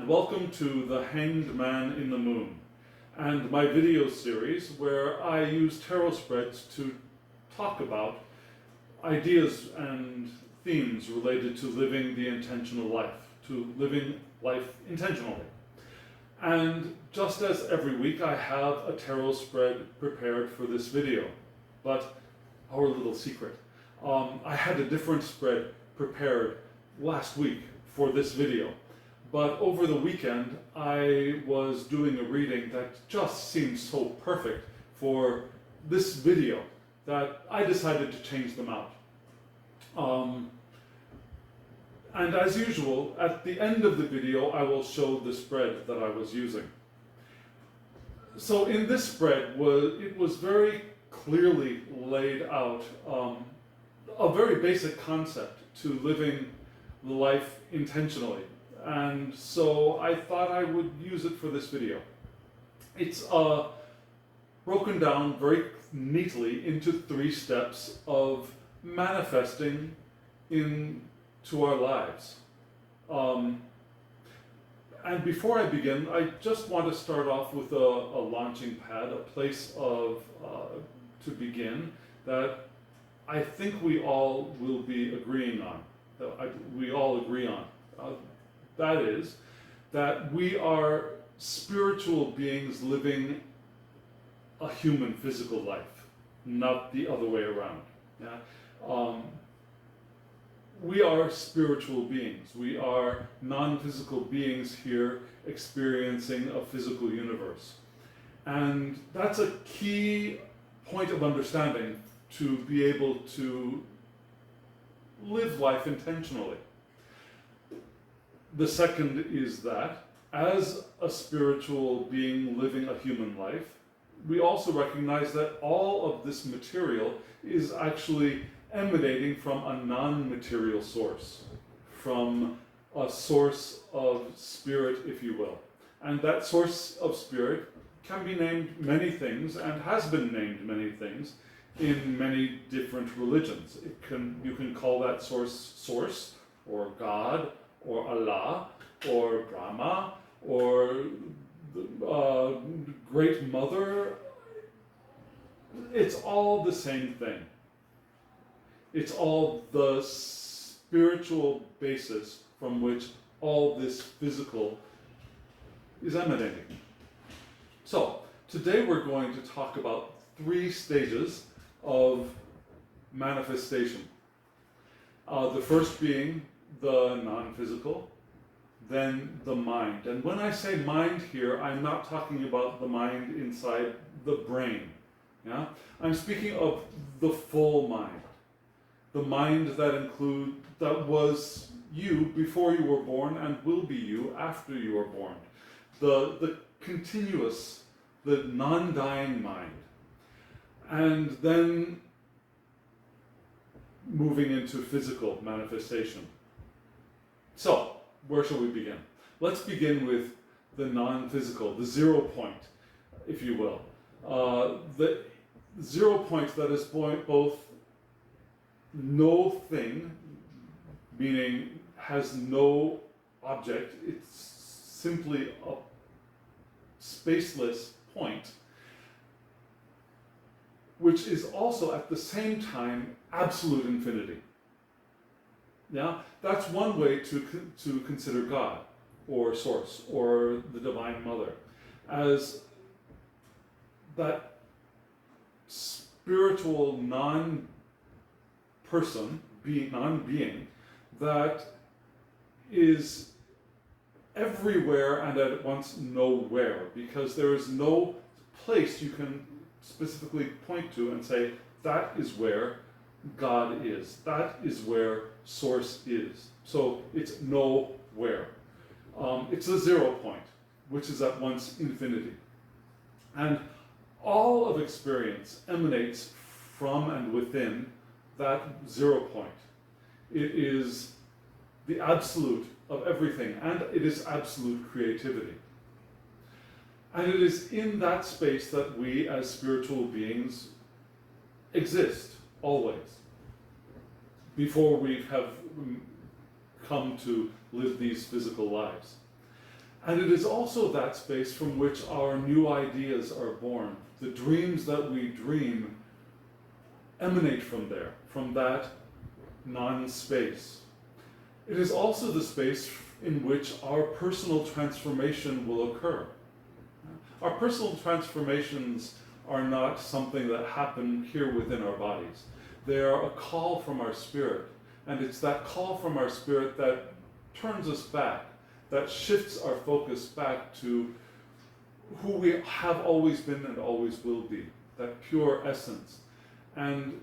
and welcome to The Hanged Man in the Moon, and my video series where I use tarot spreads to talk about ideas and themes related to living the intentional life, to living life intentionally. And just as every week, I have a tarot spread prepared for this video, but our little secret, I had a different spread prepared last week for this video. But over the weekend, I was doing a reading that just seemed so perfect for this video that I decided to change them out. And as usual, at the end of the video, I will show the spread that I was using. So in this spread, it was very clearly laid out a very basic concept to living life intentionally. And so I thought I would use it for this video. It's broken down very neatly into 3 steps of manifesting into our lives. And before I begin, I just want to start off with a launching pad, a place of to begin that I think we all will be agreeing on, we all agree on. That is, that we are spiritual beings living a human physical life, not the other way around. Yeah? We are spiritual beings. We are non-physical beings here experiencing a physical universe. And that's a key point of understanding to be able to live life intentionally. The second is that, as a spiritual being living a human life, we also recognize that all of this material is actually emanating from a non-material source, from a source of spirit, if you will. And that source of spirit can be named many things, and has been named many things, in many different religions. You can call that source, or God, or Allah, or Brahma, or Great Mother. It's all the same thing. It's all the spiritual basis from which all this physical is emanating. So, today we're going to talk about 3 stages of manifestation. The first being the non-physical, then the mind. And when I say mind here, I'm not talking about the mind inside the brain. Yeah? I'm speaking of the full mind. The mind that was you before you were born and will be you after you are born. The continuous, the non-dying mind. And then moving into physical manifestation. So, where shall we begin? Let's begin with the non-physical, the 0 point, if you will. The 0 point that is both no thing, meaning has no object, it's simply a spaceless point, which is also at the same time absolute infinity. Yeah, that's one way to consider God, or Source, or the Divine Mother, as that spiritual non-being that is everywhere and at once nowhere, because there is no place you can specifically point to and say, that is where God is, that is where Source is. So it's nowhere. It's a 0 point, which is at once infinity. And all of experience emanates from and within that 0 point. It is the absolute of everything, and it is absolute creativity. And it is in that space that we as spiritual beings exist, always, before we have come to live these physical lives. And it is also that space from which our new ideas are born. The dreams that we dream emanate from there, from that non-space. It is also the space in which our personal transformation will occur. Our personal transformations are not something that happen here within our bodies. They are a call from our spirit, and it's that call from our spirit that turns us back, that shifts our focus back to who we have always been and always will be, that pure essence. And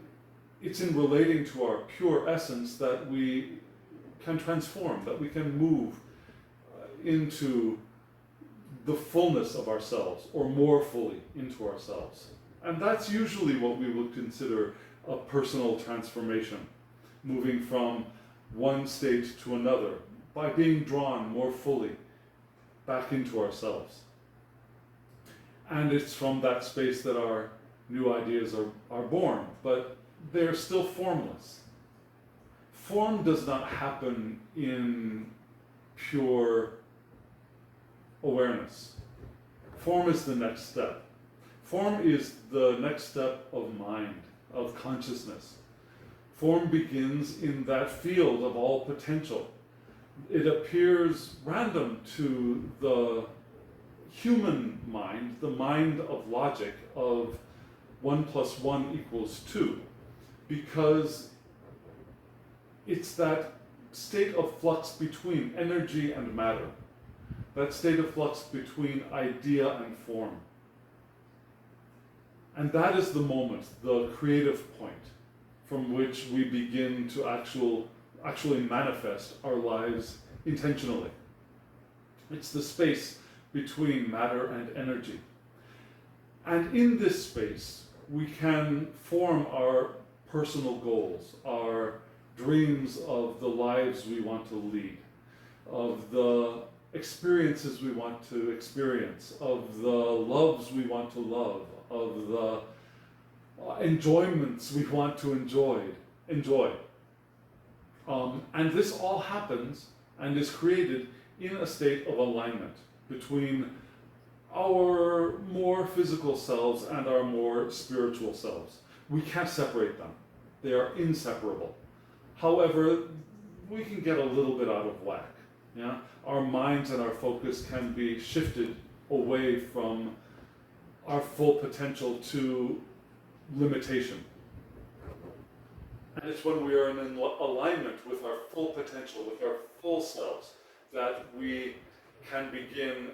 it's in relating to our pure essence that we can transform, that we can move into the fullness of ourselves, or more fully into ourselves. And that's usually what we would consider a personal transformation, moving from one state to another by being drawn more fully back into ourselves. And it's from that space that our new ideas are born, but they're still formless. Form does not happen in pure awareness. Form is the next step. Form is the next step of mind, of consciousness. Form begins in that field of all potential. It appears random to the human mind, the mind of logic, of 1 + 1 = 2, because it's that state of flux between energy and matter, that state of flux between idea and form. And that is the moment, the creative point, from which we begin to actually manifest our lives intentionally. It's the space between matter and energy. And in this space, we can form our personal goals, our dreams of the lives we want to lead, of the experiences we want to experience, of the loves we want to love, of the enjoyments we want to enjoy. And this all happens and is created in a state of alignment between our more physical selves and our more spiritual selves. We can't separate them. They are inseparable. However, we can get a little bit out of whack. Yeah? Our minds and our focus can be shifted away from our full potential to limitation. And it's when we are in alignment with our full potential, with our full selves, that we can begin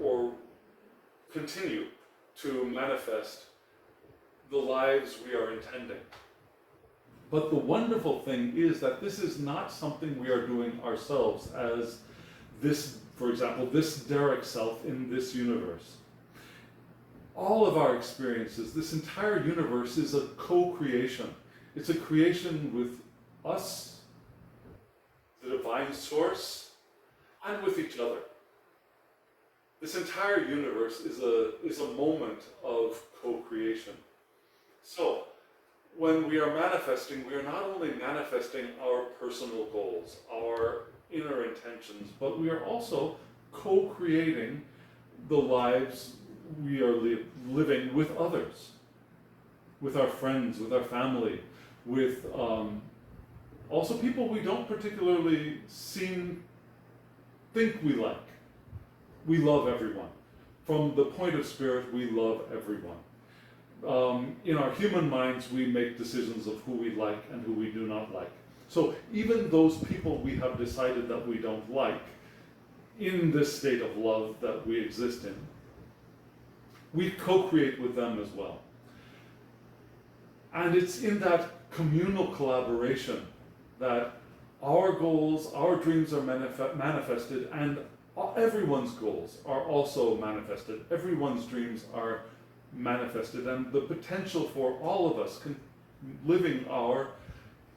or continue to manifest the lives we are intending. But the wonderful thing is that this is not something we are doing ourselves as this, for example, this Derek self in this universe. All of our experiences, this entire universe is a co-creation. It's a creation with us, the divine source, and with each other. This entire universe is a moment of co-creation. So, when we are manifesting, we are not only manifesting our personal goals, our inner intentions, but we are also co-creating the lives we are living with others, with our friends, with our family, with also people we don't particularly think we like. We love everyone. From the point of spirit, we love everyone. In our human minds, we make decisions of who we like and who we do not like. So even those people we have decided that we don't like, in this state of love that we exist in, we co-create with them as well. And it's in that communal collaboration that our goals, our dreams are manifested, and everyone's goals are also manifested. Everyone's dreams are manifested, and the potential for all of us living our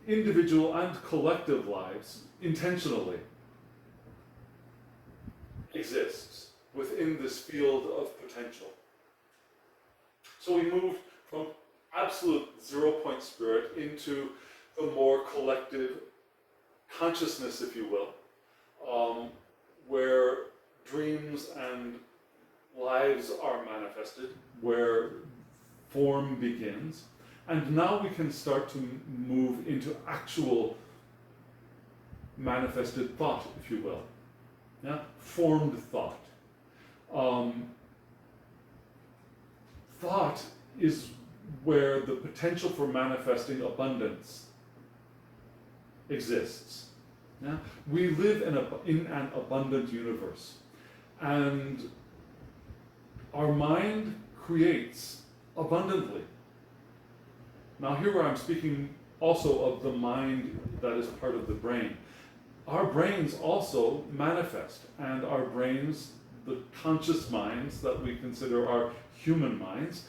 individual and collective lives intentionally exists within this field of potential. So we moved from absolute zero-point spirit into the more collective consciousness, if you will, where dreams and lives are manifested, where form begins, and now we can start to move into actual manifested thought, if you will. Yeah? Formed thought. Thought is where the potential for manifesting abundance exists. Yeah? We live in an abundant universe, and our mind creates abundantly. Now here I'm speaking also of the mind that is part of the brain. Our brains also manifest, and our brains, the conscious minds that we consider our human minds,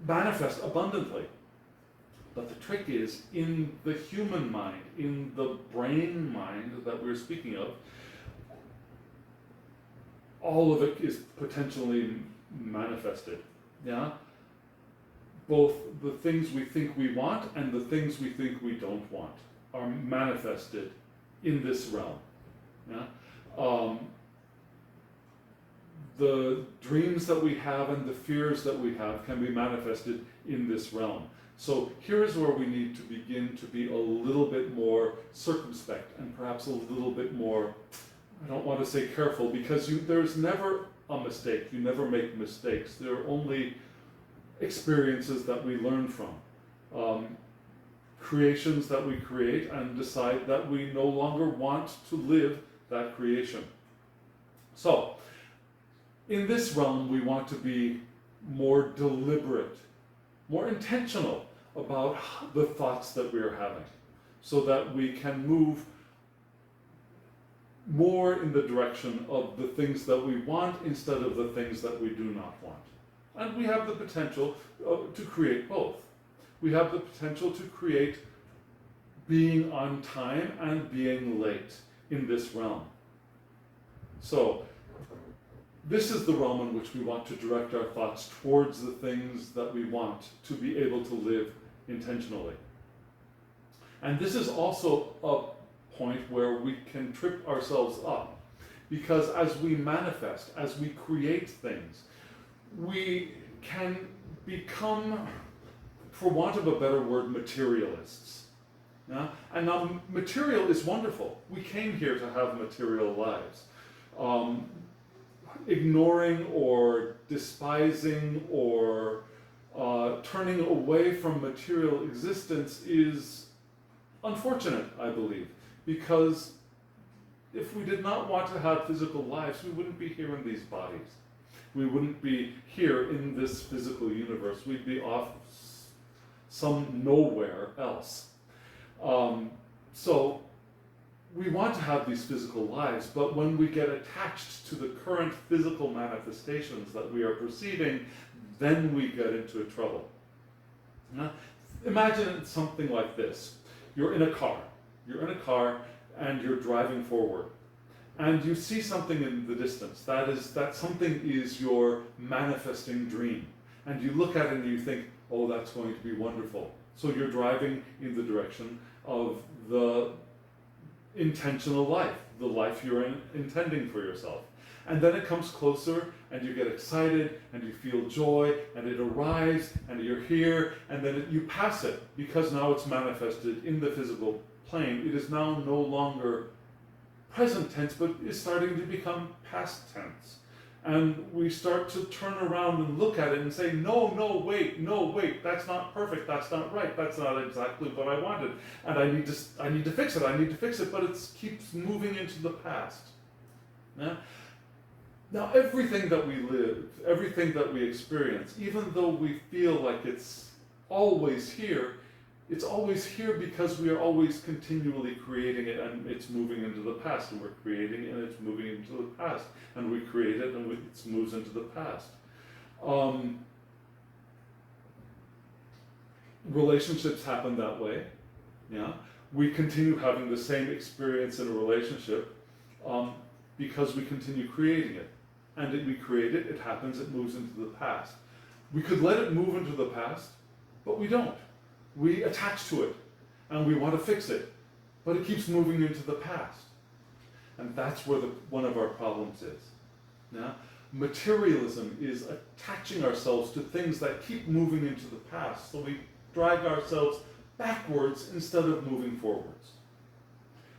manifest abundantly. But the trick is, in the human mind, in the brain mind that we're speaking of, all of it is potentially manifested. Yeah? Both the things we think we want and the things we think we don't want are manifested in this realm. Yeah? The dreams that we have and the fears that we have can be manifested in this realm. So here is where we need to begin to be a little bit more circumspect and perhaps a little bit more, I don't want to say careful, because there's never a mistake. You never make mistakes. There are only experiences that we learn from. Creations that we create and decide that we no longer want to live that creation. So, in this realm, we want to be more deliberate, more intentional about the thoughts that we are having, so that we can move more in the direction of the things that we want instead of the things that we do not want. And we have the potential to create both. We have the potential to create being on time and being late in this realm. So, this is the realm in which we want to direct our thoughts towards the things that we want to be able to live intentionally. And this is also a point where we can trip ourselves up, because as we manifest, as we create things, we can become, for want of a better word, materialists. Yeah? And now material is wonderful. We came here to have material lives. Ignoring or despising or turning away from material existence is unfortunate, I believe, because if we did not want to have physical lives, we wouldn't be here in these bodies. We wouldn't be here in this physical universe. We'd be off some nowhere else. So we want to have these physical lives, but when we get attached to the current physical manifestations that we are perceiving, then we get into trouble. Now, imagine something like this. You're in a car. You're in a car and you're driving forward. And you see something in the distance. That something is your manifesting dream. And you look at it and you think, oh, that's going to be wonderful. So you're driving in the direction of the intentional life, the life you're intending for yourself. And then it comes closer and you get excited and you feel joy and it arrives and you're here, and then you pass it because now it's manifested in the physical plane. It is now no longer present tense, but is starting to become past tense. And we start to turn around and look at it and say, no, wait, that's not perfect, that's not right, that's not exactly what I wanted, and I need to fix it, but it keeps moving into the past. Yeah? Now everything that we live, everything that we experience, even though we feel like it's always here because we are always continually creating it, and it's moving into the past, and we're creating it and it's moving into the past, and we create it and it moves into the past. Relationships happen that way. Yeah, we continue having the same experience in a relationship because we continue creating it, and we create it, it happens, it moves into the past. We could let it move into the past, but we don't. We attach to it, and we want to fix it, but it keeps moving into the past. And that's where one of our problems is. Yeah? Materialism is attaching ourselves to things that keep moving into the past, so we drag ourselves backwards instead of moving forwards.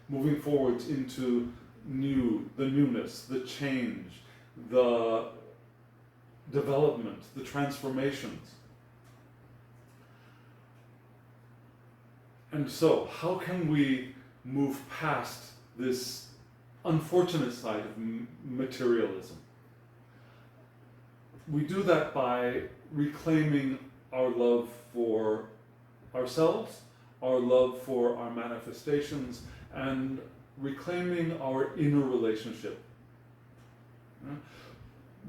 Moving forwards into the newness, the change, the development, the transformations. And so, how can we move past this unfortunate side of materialism? We do that by reclaiming our love for ourselves, our love for our manifestations, and reclaiming our inner relationship.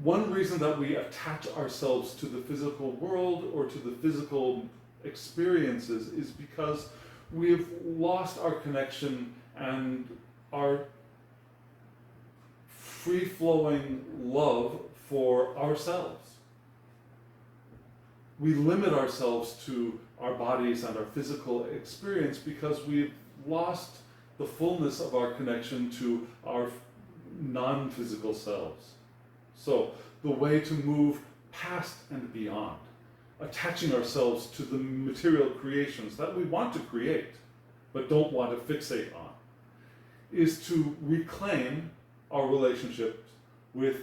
One reason that we attach ourselves to the physical world or to the physical experiences is because we've lost our connection and our free-flowing love for ourselves. We limit ourselves to our bodies and our physical experience because we've lost the fullness of our connection to our non-physical selves. So, the way to move past and beyond, attaching ourselves to the material creations that we want to create, but don't want to fixate on, is to reclaim our relationship with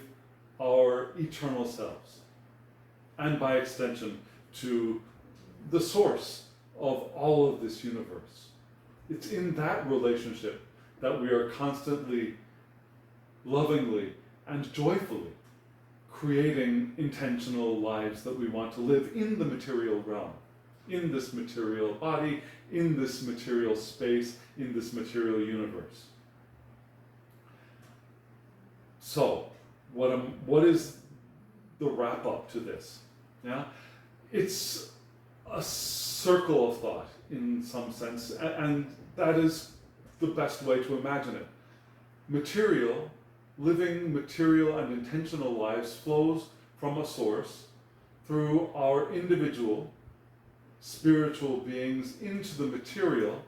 our eternal selves, and by extension, to the source of all of this universe. It's in that relationship that we are constantly, lovingly, and joyfully creating intentional lives that we want to live in the material realm, in this material body, in this material space, in this material universe. So, what is the wrap up to this? Yeah, it's a circle of thought in some sense, and that is the best way to imagine it. Living material and intentional lives flows from a source through our individual spiritual beings into the material,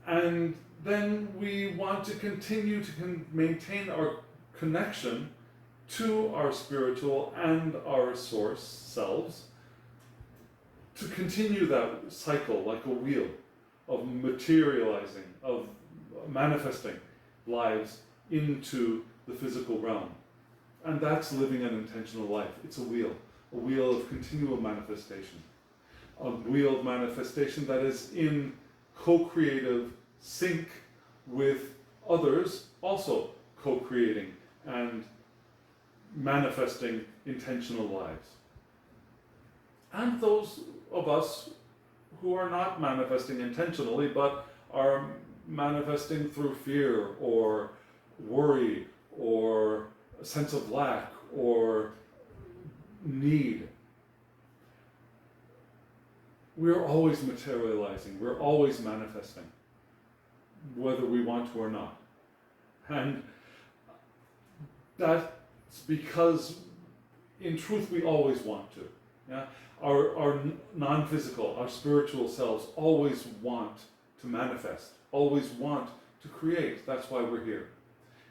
and then we want to continue to maintain our connection to our spiritual and our source selves, to continue that cycle like a wheel of materializing, of manifesting lives into the physical realm. And that's living an intentional life. It's a wheel of continual manifestation, a wheel of manifestation that is in co-creative sync with others also co-creating and manifesting intentional lives. And those of us who are not manifesting intentionally but are manifesting through fear or worry or a sense of lack or need. We're always materializing, we're always manifesting, whether we want to or not. And that's because, in truth, we always want to. Yeah? Our non-physical, our spiritual selves always want to manifest, always want to create. That's why we're here.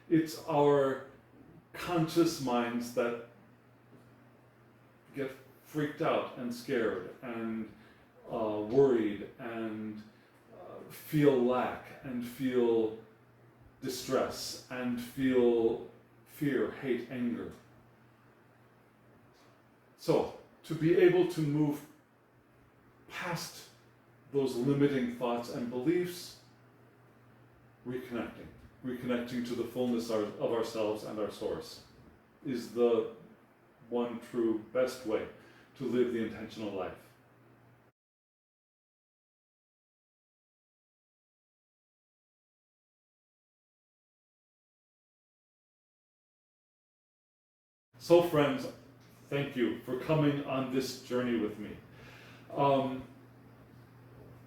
It's our conscious minds that get freaked out and scared and worried and feel lack and feel distress and feel fear, hate, anger. So, to be able to move past those limiting thoughts and beliefs, reconnecting to the fullness of ourselves and our source is the one true best way to live the intentional life. So friends, thank you for coming on this journey with me.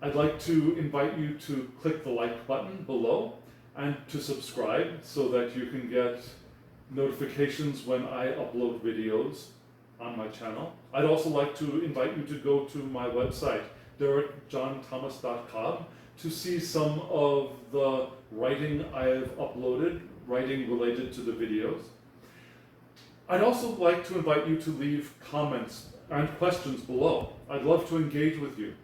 I'd like to invite you to click the like button below and to subscribe so that you can get notifications when I upload videos on my channel. I'd also like to invite you to go to my website, DerekJohnThomas.com, to see some of the writing I've uploaded, writing related to the videos. I'd also like to invite you to leave comments and questions below. I'd love to engage with you.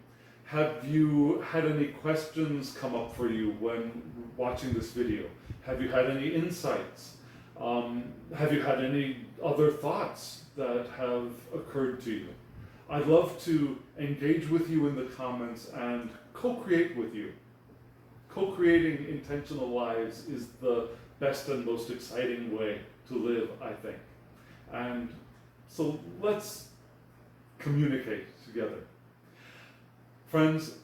Have you had any questions come up for you when watching this video? Have you had any insights? Have you had any other thoughts that have occurred to you? I'd love to engage with you in the comments and co-create with you. Co-creating intentional lives is the best and most exciting way to live, I think. And so let's communicate together. Friends,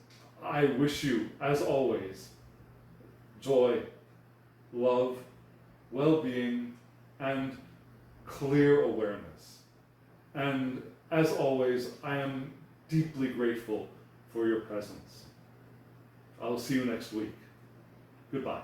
I wish you, as always, joy, love, well-being, and clear awareness. And as always, I am deeply grateful for your presence. I'll see you next week. Goodbye.